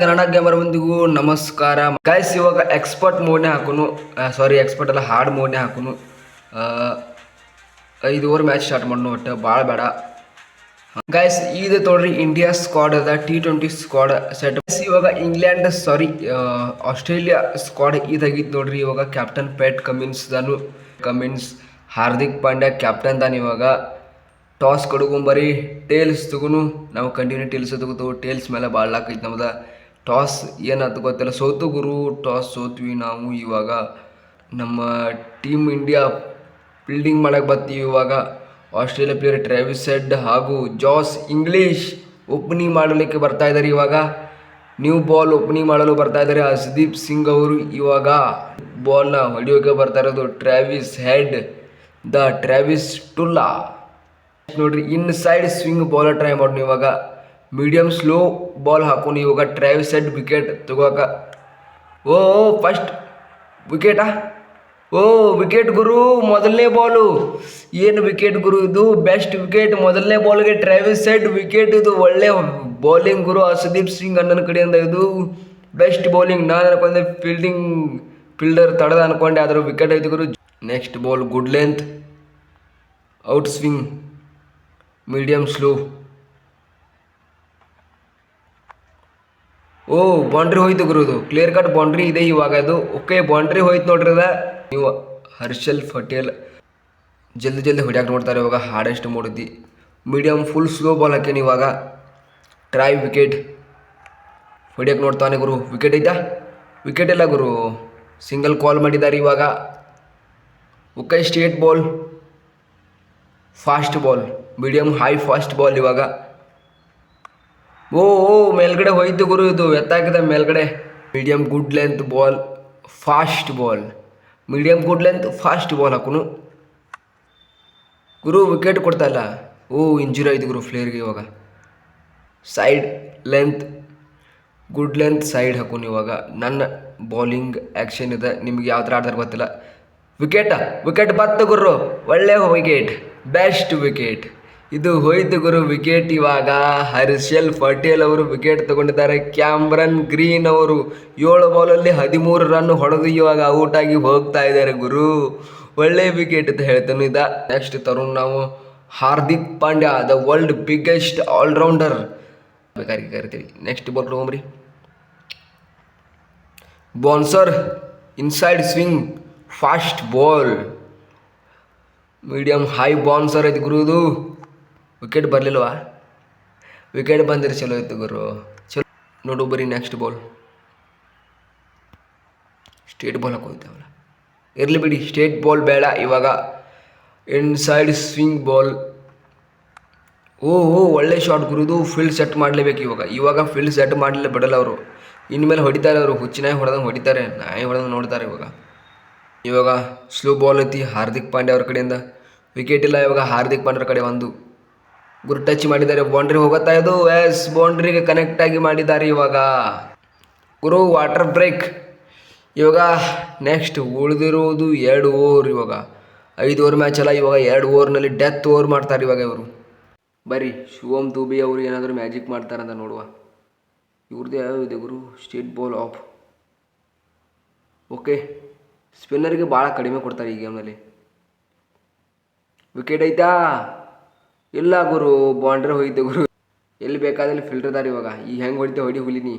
Kannada gamer ಮಂದಿಗೂ ನಮಸ್ಕಾರ guys. ಇವಾಗ expert ಮೋಡ್ನೇ ಹಾಕೋನು, expert ಅಲ್ಲ, ಹಾರ್ಡ್ ಮೋಡ್ನೇ ಹಾಕೋನು. 5 ಓವರ್ ಮ್ಯಾಚ್ ಸ್ಟಾರ್ಟ್ ಮಾಡೋನು, ಒಟ್ಟು ಭಾಳ ಬೇಡ ಗೈಸ್. ಇದು ತೊಗೊಳ್ರಿ ಇಂಡಿಯಾ ಸ್ಕ್ವಾಡ್ ಅದ, T20 ಸ್ಕ್ವಾಡ್ ಸೆಟ್. ಇವಾಗ ಇಂಗ್ಲೆಂಡ್ ಆಸ್ಟ್ರೇಲಿಯಾ ಸ್ಕ್ವಾಡ್ ಇದಾಗಿತ್ತು ನೋಡ್ರಿ. ಇವಾಗ captain Pat Cummins Hardik Pandya captain ದಾನ. ಇವಾಗ ಟಾಸ್ ಕಡ್ಕೊಂಬರಿ ಟೇಲ್ಸ್ ತಗೋನು, ನಾವು ಕಂಟಿನ್ಯೂ ಟೇಲ್ಸ್ ತಗೋತು. ಟೇಲ್ಸ್ ಮೇಲೆ ಭಾಳ ಹಾಕೈತಿ ನಮ್ದು. ಟಾಸ್ ಏನಂತ ಗೊತ್ತಿಲ್ಲ, ಸೋತು ಗುರು, ಟಾಸ್ ಸೋತ್ವಿ ನಾವು. ಇವಾಗ ನಮ್ಮ ಟೀಮ್ ಇಂಡಿಯಾ ಫೀಲ್ಡಿಂಗ್ ಮಾಡಕ್ಕೆ ಬರ್ತೀವಿ. ಇವಾಗ ಆಸ್ಟ್ರೇಲಿಯಾ ಪ್ಲೇಯರ್ ಟ್ರಾವಿಸ್ ಹೆಡ್ ಹಾಗೂ ಜಾಸ್ ಇಂಗ್ಲೀಷ್ ಓಪನಿಂಗ್ ಮಾಡಲಿಕ್ಕೆ ಬರ್ತಾ ಇದ್ದಾರೆ. ಇವಾಗ ನ್ಯೂ ಬಾಲ್ ಓಪನಿಂಗ್ ಮಾಡಲು ಬರ್ತಾ ಇದ್ದಾರೆ ಹರ್ಷದೀಪ್ ಸಿಂಗ್ ಅವರು. ಇವಾಗ ಬಾಲ್ನ ಹೊಡಿಯೋಕೆ ಬರ್ತಾ ಇರೋದು ಟ್ರಾವಿಸ್ ಹೆಡ್, ದ ಟ್ರಾವಿಸ್ ಟುಲ್ಲಾ ನೋಡ್ರಿ. ಇನ್ಸೈಡ್ ಸ್ವಿಂಗ್ ಬಾಲ್ ಟ್ರೈ ಮಾಡೋಣ. ಇವಾಗ ಮೀಡಿಯಂ ಸ್ಲೋ ಬಾಲ್ ಹಾಕೋನು. ಇವಾಗ ಟ್ರಾವಿಸ್ ಹೆಡ್ ವಿಕೆಟ್ ತಗೋಕ. ಓ ಫಸ್ಟ್ ವಿಕೆಟಾ? ಓ ವಿಕೆಟ್ ಗುರು, ಮೊದಲನೇ ಬಾಲು. ಏನು ವಿಕೆಟ್ ಗುರು ಇದು, ಬೆಸ್ಟ್ ವಿಕೆಟ್. ಮೊದಲನೇ ಬಾಲ್ಗೆ ಟ್ರಾವಿಸ್ ಹೆಡ್ ವಿಕೆಟ್. ಇದು ಒಳ್ಳೆ ಬೌಲಿಂಗ್ ಗುರು, ಹರ್ಷದೀಪ್ ಸಿಂಗ್ ಅಣ್ಣನ ಕಡೆಯಿಂದ ಇದು ಬೆಸ್ಟ್ ಬೌಲಿಂಗ್. ನಾನು ಅನ್ಕೊಂಡೆ ಫೀಲ್ಡರ್ ತಡೆದ ಅನ್ಕೊಂಡೆ, ಆದರೂ ವಿಕೆಟ್ ಐತೆ ಗುರು. Next ball good length, out swing, medium slow. ಓ ಬೌಂಡ್ರಿ ಹೋಯ್ತು ಗುರು, ಇದು ಕ್ಲಿಯರ್ ಕಟ್ ಬೌಂಡ್ರಿ ಇದೆ ಇವಾಗ. ಅದು ಓಕೆ, ಬೌಂಡ್ರಿ ಹೋಯ್ತು ನೋಡ್ರಿ ಅದ. ನೀವು ಹರ್ಷಲ್ ಪಟೇಲ್ ಜಲ್ದಿ ಹೊಡ್ಯಾಕೆ ನೋಡ್ತಾರೆ ಇವಾಗ. ಹಾರ್ಡೆಸ್ಟ್ ಮೋಡಿದ್ದಿ ಮೀಡಿಯಂ ಫುಲ್ ಸ್ಲೋ ಬಾಲ್ ಹಾಕೇನಿ. ಇವಾಗ ಟ್ರೈ ವಿಕೆಟ್ ಹೊಡ್ಯಕ್ಕೆ ನೋಡ್ತಾನೆ ಗುರು. ವಿಕೆಟ್ ಐತಾ? ವಿಕೆಟ್ ಇಲ್ಲ ಗುರು, ಸಿಂಗಲ್ ಕಾಲ್ ಮಾಡಿದ್ದಾರೆ ಇವಾಗ. Okay, straight ball, fast ball, medium high fast ball. ಇವಾಗ ಓ ಮೇಲ್ಗಡೆ ಹೋಯ್ತು ಗುರು, ಇದು ಎತ್ತಾಕಿದೆ ಮೇಲ್ಗಡೆ. Medium good length ball, fast ball, medium good length fast ball ಹಾಕೋನು ಗುರು. ವಿಕೆಟ್ ಕೊಡ್ತಾ ಇಲ್ಲ. ಓ ಇಂಜುರಿ ಆಯ್ತು ಗುರು ಪ್ಲೇಯರ್ಗೆ. ಇವಾಗ side length, good length side ಹಾಕೋನು. ಇವಾಗ ನನ್ನ ಬೌಲಿಂಗ್ ಆ್ಯಕ್ಷನ್ ಇದೆ, ನಿಮ್ಗೆ ಯಾವ ಥರ ಆಡ್ತಾರೆ ಗೊತ್ತಿಲ್ಲ. ವಿಕೆಟ್ ಬತ್ತು ಗುರು, ಒಳ್ಳೆ ವಿಕೆಟ್, ಬೆಸ್ಟ್ ವಿಕೆಟ್. ಇದು ಹೋಯ್ತು ಗುರು ವಿಕೆಟ್. ಇವಾಗ ಹರ್ಷಲ್ ಪಟೇಲ್ ಅವರು ವಿಕೆಟ್ ತಗೊಂಡಿದ್ದಾರೆ. ಕ್ಯಾಮ್ರನ್ ಗ್ರೀನ್ ಅವರು 7 ಬಾಲಲ್ಲಿ 13 ರನ್ ಹೊಡೆದು ಇವಾಗ ಔಟ್ ಆಗಿ ಹೋಗ್ತಾ ಇದ್ದಾರೆ ಗುರು. ಒಳ್ಳೆ ವಿಕೆಟ್ ಅಂತ ಹೇಳ್ತಾನೆ ಇದ್ದ. ನೆಕ್ಸ್ಟ್ ತರುಣ್ ನಾವು Hardik Pandya, the world biggest allrounder ಬೇಕಾಗಿ ಕರಿತೀವಿ. ನೆಕ್ಸ್ಟ್ ಬಾಲ್ ತಗೊಂಬ್ರಿ. Bouncer, inside swing, fast ball, medium high bouncer ಐತಿ ಗುರು. ಇದು ವಿಕೆಟ್ ಬರಲಿಲ್ವಾ? ವಿಕೆಟ್ ಬಂದಿರಿ ಚಲೋ ಇತ್ತು ಗುರು, ಚಲೋ. ನೋಡು ಬರೀ ನೆಕ್ಸ್ಟ್ ಬಾಲ್ ಸ್ಟೇಟ್ ಬಾಲ್ ಹಾಕೋಯ್ತವಲ್ಲ, ಇರಲಿ ಬಿಡಿ, ಸ್ಟೇಟ್ ಬಾಲ್ ಬೇಡ. ಇವಾಗ ಇನ್ಸೈಡ್ ಸ್ವಿಂಗ್ ಬಾಲ್. ಓಹೋ ಒಳ್ಳೆ ಶಾಟ್ ಗುರು. ಇದು ಫೀಲ್ಡ್ ಸೆಟ್ ಮಾಡಲೇಬೇಕು ಇವಾಗ ಫೀಲ್ಡ್ ಸೆಟ್ ಮಾಡಲೇ ಬಿಡಲ್ಲ ಅವರು. ಇನ್ಮೇಲೆ ಹೊಡಿತಾರೆ ಅವರು, ಹುಚ್ಚಿನಾಯಿ ಹೊಡೆದಂಗೆ ಹೊಡಿತಾರೆ, ನಾಯಿ ಹೊಡೆದಂಗೆ ನೋಡ್ತಾರೆ. ಇವಾಗ ಸ್ಲೋ ಬಾಲ್ ಐತಿ ಹಾರ್ದಿಕ್ ಪಾಂಡ್ಯ ಅವ್ರ ಕಡೆಯಿಂದ. ವಿಕೆಟ್ ಇಲ್ಲ ಇವಾಗ ಹಾರ್ದಿಕ್ ಪಾಂಡ್ಯರ ಕಡೆ. ಒಂದು ಗುರು ಟಚ್ ಮಾಡಿದ್ದಾರೆ, ಬೌಂಡ್ರಿ ಹೋಗುತ್ತಾ ಇದು? ಎಸ್, ಬೌಂಡ್ರಿಗೆ ಕನೆಕ್ಟ್ ಆಗಿ ಮಾಡಿದ್ದಾರೆ ಇವಾಗ ಗುರು. Water break. ಇವಾಗ ನೆಕ್ಸ್ಟ್ ಉಳಿದಿರೋದು 2 ಓವರ್. ಇವಾಗ 5 ಓವರ್ ಮ್ಯಾಚ್ ಅಲ್ಲ, ಇವಾಗ 2 ಓವರ್ನಲ್ಲಿ ಡೆತ್ ಓವರ್ ಮಾಡ್ತಾರೆ ಇವಾಗ ಇವರು. ಬರೀ ಶಿವಮ್ ದುಬೆ ಅವರು ಏನಾದರೂ ಮ್ಯಾಜಿಕ್ ಮಾಡ್ತಾರಂತ ನೋಡುವ. ಇವ್ರದ್ದು ಯಾವ ಇದೆ ಗುರು? Straight ball off. ಓಕೆ, ಸ್ಪಿನ್ನರ್ಗೆ ಭಾಳ ಕಡಿಮೆ ಕೊಡ್ತಾರೆ ಈ ಗೇಮ್ನಲ್ಲಿ. ವಿಕೆಟ್ ಐತಾ? ಇಲ್ಲ ಗುರು, ಬೌಂಡ್ರಿ ಹೋಯ್ತು ಗುರು. ಎಲ್ಲಿ ಬೇಕಾದಲ್ಲಿ ಫಿಲ್ಟರ್ದಾರ ಇವಾಗ. ಈಗ ಹೆಂಗೆ ಹೊಡಿ ಹುಲಿನಿ.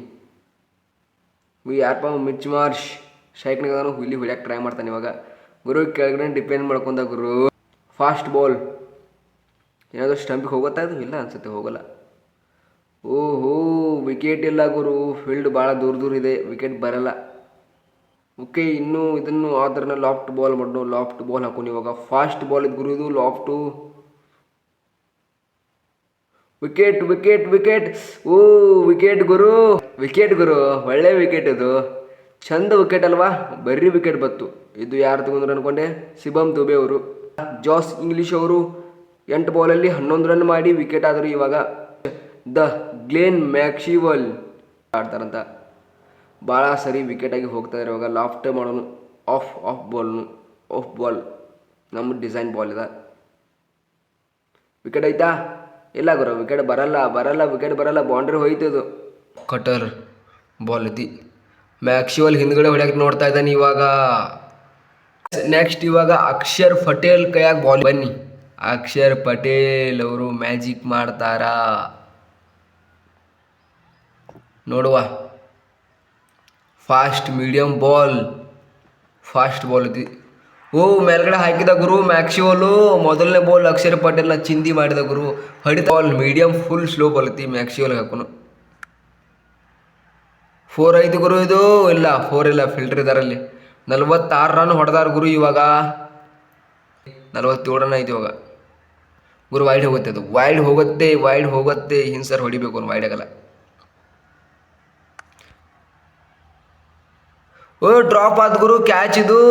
ಯಾರಪ್ಪ ಮಿಚ್ ಮಾರ್ಷ್ ಶೈಕ್ನಾಗ ಹುಲಿ ಹೊಡ್ಯಾಕೆ ಟ್ರೈ ಮಾಡ್ತಾನೆ ಇವಾಗ ಗುರು. ಕೆಳಗಡೆ ಡಿಪೆಂಡ್ ಮಾಡ್ಕೊಂಡ ಗುರು. ಫಾಸ್ಟ್ ಬಾಲ್ ಏನಾದರೂ ಸ್ಟಂಪಿಗೆ ಹೋಗುತ್ತಾ? ಇದು ಇಲ್ಲ ಅನ್ಸುತ್ತೆ, ಹೋಗಲ್ಲ. ಓಹೋ ವಿಕೆಟ್ ಇಲ್ಲ ಗುರು, ಫೀಲ್ಡ್ ಭಾಳ ದೂರ ಇದೆ, ವಿಕೆಟ್ ಬರಲ್ಲ. ಓಕೆ, ಇನ್ನೂ ಇದನ್ನು ಆದ್ರನ್ನ ಲಾಫ್ಟ್ ಬಾಲ್ ಮಾಡೋಣ. ಲಾಫ್ಟ್ ಬಾಲ್ ಹಾಕೋನು ಇವಾಗ. ಫಾಸ್ಟ್ ಬಾಲ್ ಇದು ಗುರು, ಇದು ಲಾಫ್ಟು. ವಿಕೆಟ್. ಓ ವಿಕೆಟ್ ಗುರು, ಒಳ್ಳೆ ವಿಕೆಟ್. ಇದು ಚಂದ ವಿಕೆಟ್ ಅಲ್ವಾ? ಬರ್ರಿ ವಿಕೆಟ್ ಬತ್ತು. ಇದು ಯಾರು ತಗೊಂಡ್ರು ಅನ್ಕೊಂಡೆ? ಶಿವಮ್ ದುಬೆ ಅವರು. ಜಾಸ್ ಇಂಗ್ಲೀಷ್ ಅವರು 8 ಬಾಲಲ್ಲಿ 11 ರನ್ ಮಾಡಿ ವಿಕೆಟ್ ಆದರು. ಇವಾಗ ದ ಗ್ಲೇನ್ ಮ್ಯಾಕ್ಸ್ವೆಲ್ ಆಡ್ತಾರಂತ. ಭಾಳ ಸರಿ ವಿಕೆಟ್ ಆಗಿ ಹೋಗ್ತಾ ಇದ್ದಾರೆ ಇವಾಗ. ಲಾಫ್ಟ್ ಮಾಡೋನು, ಆಫ್ ಬಾಲ್ ನಮ್ಮ ಡಿಸೈನ್ ಬಾಲ್ ಇದೆ. ವಿಕೆಟ್ ಐತಾ? ಇಲ್ಲ ಗುರು, ವಿಕೆಟ್ ಬರಲ್ಲ. ವಿಕೆಟ್ ಬರಲ್ಲ, ಬೌಂಡ್ರಿ ಹೋಯ್ತು. ಇದು ಕಟರ್ ಬಾಲ್ ಐತಿ. ಮ್ಯಾಕ್ಸ್ವೆಲ್ ಹಿಂದ್ಗಡೆ ಹೊಡ್ಯಕ್ಕೆ ನೋಡ್ತಾ ಇದ್ದಾನೆ ಇವಾಗ. ನೆಕ್ಸ್ಟ್ ಇವಾಗ ಅಕ್ಷರ್ ಪಟೇಲ್ ಕೈಯಾಗ ಬಾಲ್. ಬನ್ನಿ, ಅಕ್ಷರ್ ಪಟೇಲ್ ಅವರು ಮ್ಯಾಜಿಕ್ ಮಾಡ್ತಾರ ನೋಡುವ. Fast medium ball, fast ball ಐತಿ. ಓ ಮೇಲ್ಗಡೆ ಹಾಕಿದ ಗುರು ಮ್ಯಾಕ್ಸ್ವೆಲ್. ಮೊದಲನೇ ಬಾಲ್ ಅಕ್ಷರ್ ಪಟೇಲ್ನ ಚಿಂದಿ ಮಾಡಿದ ಗುರು. ಹೊಡಿತ ball medium full slow ball ಐತಿ. ಮ್ಯಾಕ್ಸ್ವೆಲ್ ಹಾಕೋನು 4 ಐದು ಗುರು. ಇದು ಇಲ್ಲ 4 ಇಲ್ಲ, ಫಿಲ್ಟರ್ ಇದಾರಲ್ಲಿ. 46 ರನ್ ಹೊಡೆದಾರ ಗುರು. ಇವಾಗ 47 ರನ್ ಐತಿ ಇವಾಗ ಗುರು. ವೈಡ್ ಹೋಗುತ್ತೆ, ಅದು ವೈಡ್ ಹೋಗುತ್ತೆ. ಸರ್ ಹೊಡಿಬೇಕು, ಅವ್ನು ವೈಡ್ ಆಗಲ್ಲ. ಓ ಡ್ರಾಪ್ ಆದ ಗುರು, ಕ್ಯಾಚ್ ಇದು.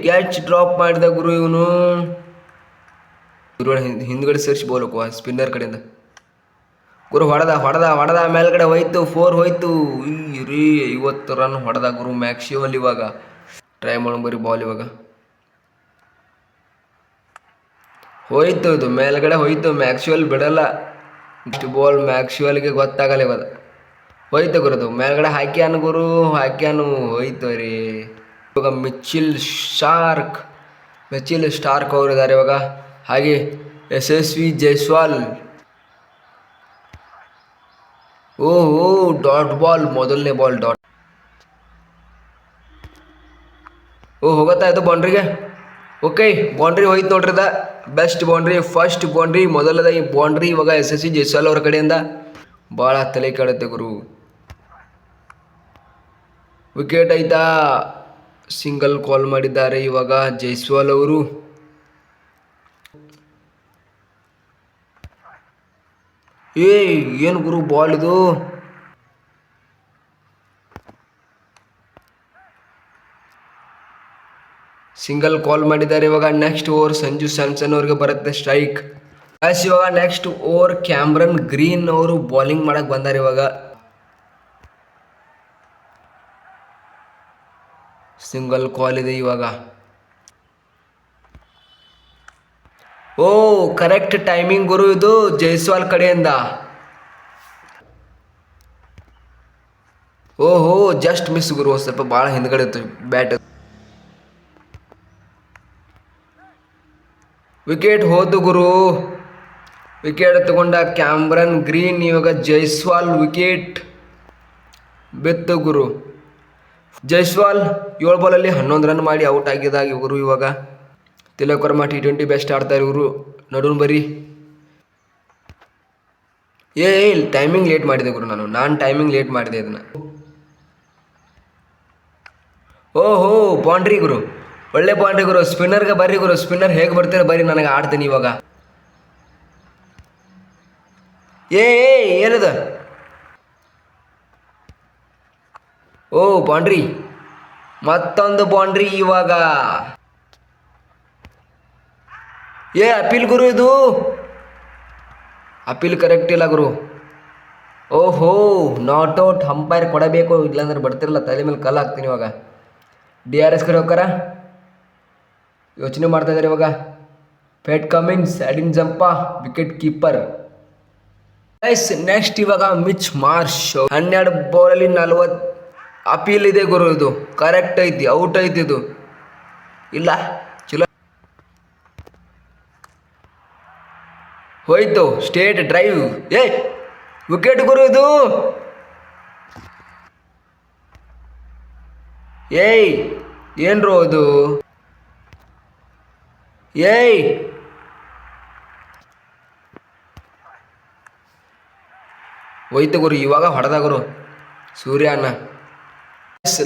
ಕ್ಯಾಚ್ ಡ್ರಾಪ್ ಮಾಡಿದ ಗುರು ಇವನು. ಹಿಂದ್ಗಡೆ ಸರ್ಚ್ ಬಾಲ್ ಹೋಗುವ ಸ್ಪಿನ್ನರ್ ಕಡೆಯಿಂದ ಗುರು. ಹೊಡೆದ ಮೇಲ್ಗಡೆ ಹೋಯ್ತು. 4 ಹೋಯ್ತು. ರೀ 50 ರನ್ ಹೊಡೆದ ಗುರು ಮ್ಯಾಕ್ಸ್ವೆಲ್. ಇವಾಗ ಟ್ರೈ ಬರೀ ಬಾಲ್. ಇವಾಗ ಹೋಯ್ತು, ಇದು ಮೇಲ್ಗಡೆ ಹೋಯ್ತು. ಮ್ಯಾಕ್ಸ್ವೆಲ್ ಬಿಡಲ್ಲ. ಇಷ್ಟು ಬಾಲ್ ಮ್ಯಾಕ್ಸ್ವೆಲ್ಗೆ ಗೊತ್ತಾಗಲ್ಲ. ಇವಾಗ ಹೋಯ್ತು ಗುರುದು ಮೇಲ್ಗಡೆ ಹಾಕ್ಯಾನು ಗುರು, ಹೋಯ್ತು ರೀ. ಇವಾಗ ಮಿಚಿಲ್ ಸ್ಟಾರ್ಕ್ ಅವರು ಇದ್ದಾರೆ ಇವಾಗ. ಹಾಗೆ ಯಶಸ್ವಿ ಜೈಸ್ವಾಲ್. ಓಹೋ ಡಾಟ್ ಬಾಲ್, ಮೊದಲನೇ ಬಾಲ್ ಡಾಟ್. ಹೋಗುತ್ತಾ ಇದು ಬೌಂಡ್ರಿಗೆ. ಓಕೆ, ಬೌಂಡ್ರಿ ಹೋಯ್ತು ನೋಡ್ರಿ. ಬೆಸ್ಟ್ ಬೌಂಡ್ರಿ, ಫಸ್ಟ್ ಬೌಂಡ್ರಿ, ಮೊದಲದ ಈ ಬೌಂಡ್ರಿ ಇವಾಗ ಯಶಸ್ವಿ ಜೈಸ್ವಾಲ್ ಅವ್ರ ಕಡೆಯಿಂದ. ಭಾಳ ತಲೆ ಕೆಡುತ್ತೆ ಗುರು. ವಿಕೆಟ್ ಐತಾ, ಸಿಂಗಲ್ ಕಾಲ್ ಮಾಡಿದ್ದಾರೆ ಇವಾಗ ಜೈಸ್ವಾಲ್ ಅವರು. ಏನು ಗುರು ಬಾಲ್ ಇದು. ಸಿಂಗಲ್ ಕಾಲ್ ಮಾಡಿದ್ದಾರೆ ಇವಾಗ. ನೆಕ್ಸ್ಟ್ ಓವರ್ ಸಂಜು ಸ್ಯಾಮ್ಸನ್ ಅವ್ರಿಗೆ ಬರುತ್ತೆ ಸ್ಟ್ರೈಕ್. ಇವಾಗ ನೆಕ್ಸ್ಟ್ ಓವರ್ ಕ್ಯಾಮ್ರನ್ ಗ್ರೀನ್ ಅವರು ಬೌಲಿಂಗ್ ಮಾಡಕ್ ಬಂದಾರೆ ಇವಾಗ. ಸಿಂಗಲ್ ಕಾಲ್ ಇದೆ ಇವಾಗ. ಕರೆಕ್ಟ್ ಟೈಮಿಂಗ್ ಗುರು ಇದು ಜೈಸ್ವಾಲ್ ಕಡೆಯಿಂದ. ಜಸ್ಟ್ ಮಿಸ್ ಗುರು, ಸ್ವಲ್ಪ ಭಾಳ ಹಿಂದ್ಗಡೆ ಇತ್ತು ಬ್ಯಾಟ್. ವಿಕೆಟ್ ಹೋದು ಗುರು. ವಿಕೆಟ್ ತಗೊಂಡ ಕ್ಯಾಮ್ರನ್ ಗ್ರೀನ್. ಇವಾಗ ಜೈಸ್ವಾಲ್ ವಿಕೆಟ್ ಬಿತ್ತು ಗುರು. ಜೈಸ್ವಾಲ್ 7 ಬಾಲಲ್ಲಿ 11 ರನ್ ಮಾಡಿ ಔಟ್ ಆಗಿದಾಗ ಗುರು. ಇವಾಗ ತಿಲಕ್ ವರ್ಮಾ T20 ಬೆಸ್ಟ್ ಆಡ್ತಾರೆ ಇವರು. ನಡುನ್ ಬರಿ. ಟೈಮಿಂಗ್ ಲೇಟ್ ಮಾಡಿದೆ ಗುರು. ನಾನು ಟೈಮಿಂಗ್ ಲೇಟ್ ಮಾಡಿದೆ ಇದನ್ನ. ಬೌಂಡ್ರಿ ಗುರು, ಒಳ್ಳೆ ಬೌಂಡ್ರಿ ಗುರು. ಸ್ಪಿನ್ನರ್ಗೆ ಬರ್ರಿ ಗುರು. ಸ್ಪಿನ್ನರ್ ಹೇಗೆ ಬರ್ತೀರ ಬರ್ರಿ, ನನಗೆ ಆಡ್ತೀನಿ ಇವಾಗ. ಏನದ. ಬೌಂಡ್ರಿ, ಮತ್ತೊಂದು ಬೌಂಡ್ರಿ ಇವಾಗ. ಅಪೀಲ್ ಗುರು. ಇದು ಅಪೀಲ್ ಕರೆಕ್ಟ್ ಇಲ್ಲ ಗುರು. Not out. ಅಂಪೈರ್ ಕೊಡಬೇಕು, ಇಲ್ಲಾಂದ್ರೆ ಬರ್ತಿರಲ್ಲ ತಲೆ ಮೇಲೆ ಕಲ್ಲು ಹಾಕ್ತೀನಿ ಇವಾಗ. DRS ಕಡೆ ಹೋಗ್ತಾರ, ಯೋಚನೆ ಮಾಡ್ತಾ ಇದ್ದಾರೆ ಇವಾಗ. Pat Cummins, Adam Zampa, wicket keeper. Next ಇವಾಗ ಮಿಚ್ ಮಾರ್ಷ್ 12 ಬಾಲಲ್ಲಿ 40. ಅಪೀಲ್ ಇದೆ ಗುರು. ಇದು ಕರೆಕ್ಟ್ ಐತಿ, ಔಟ್ ಐತಿ ಇದು. ಇಲ್ಲ ಚಲೋ ಹೋಯ್ತು. State drive. ವಿಕೆಟ್ ಗುರು ಇದು. ಏನ್ರೋ ಇದು. ಹೋಯ್ತು ಗುರು. ಇವಾಗ ಹೊಡೆದ ಗುರು ಸೂರ್ಯ ಅಣ್ಣ.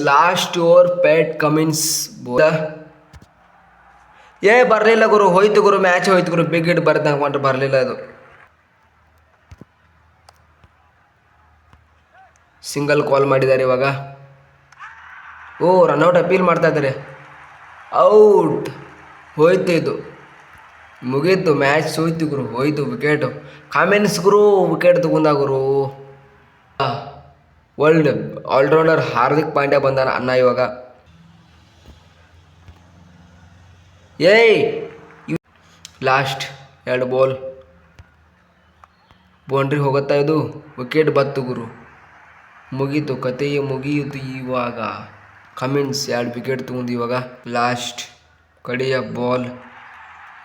Last over Pat Cummins. ಬರಲಿಲ್ಲ ಗುರು. ಹೋಯ್ತು ಗುರು, ಮ್ಯಾಚ್ ಹೋಯ್ತು ಗುರು. ಬಿಗ್ ಹಿಟ್ ಬರ್ದಂಗೆ ಬರಲಿಲ್ಲ ಅದು. ಸಿಂಗಲ್ ಕಾಲ್ ಮಾಡಿದ್ದಾರೆ ಇವಾಗ. ರನ್ಔಟ್ ಅಪೀಲ್ ಮಾಡ್ತಾ ಇದ್ದಾರೆ. ಔಟ್. ಹೋಯ್ತು, ಇದು ಮುಗೀತು. ಮ್ಯಾಚ್ ಹೋಯ್ತು ಗುರು. ಹೋಯ್ತು ವಿಕೆಟು. ಕಾಮೆನ್ಸ್ ಗುರು ವಿಕೆಟ್ ತಗೊಂಡ ಗುರು. ವರ್ಲ್ಡ್ ಆಲ್ರೌಂಡರ್ ಹಾರ್ದಿಕ್ ಪಾಂಡ್ಯ ಬಂದಾನ ಅಣ್ಣ ಇವಾಗ. Last 2 ball. ಬೌಂಡ್ರಿ ಹೋಗುತ್ತಾ ಇದು. ವಿಕೆಟ್ ಬತ್ತು ಗುರು. ಮುಗೀತು, ಕತೆಯೇ ಮುಗಿಯಿತು ಇವಾಗ. ಕಮಿನ್ಸ್ 2 ವಿಕೆಟ್ ತಗೊಂಡು ಇವಾಗ ಲಾಸ್ಟ್ ಕಡೆಯ ಬಾಲ್.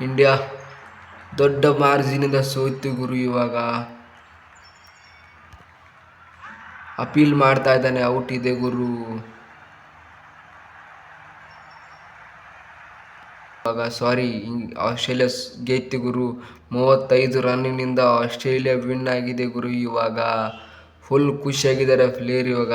ಇಂಡಿಯಾ ದೊಡ್ಡ ಮಾರ್ಜಿನಿಂದ ಸೋತು ಗುರು. ಇವಾಗ ಅಪೀಲ್ ಮಾಡ್ತಾ ಇದ್ದಾನೆ, ಔಟ್ ಇದೆ ಗುರು. ಇವಾಗ ಆಸ್ಟ್ರೇಲಿಯಾ ಗೆದ್ದು ಗುರು. 35 ರನ್ನಿನಿಂದ ಆಸ್ಟ್ರೇಲಿಯಾ ವಿನ್ ಆಗಿದೆ ಗುರು. ಇವಾಗ ಫುಲ್ ಖುಷಿಯಾಗಿದ್ದಾರೆ ಪ್ಲೇಯರ್ ಇವಾಗ.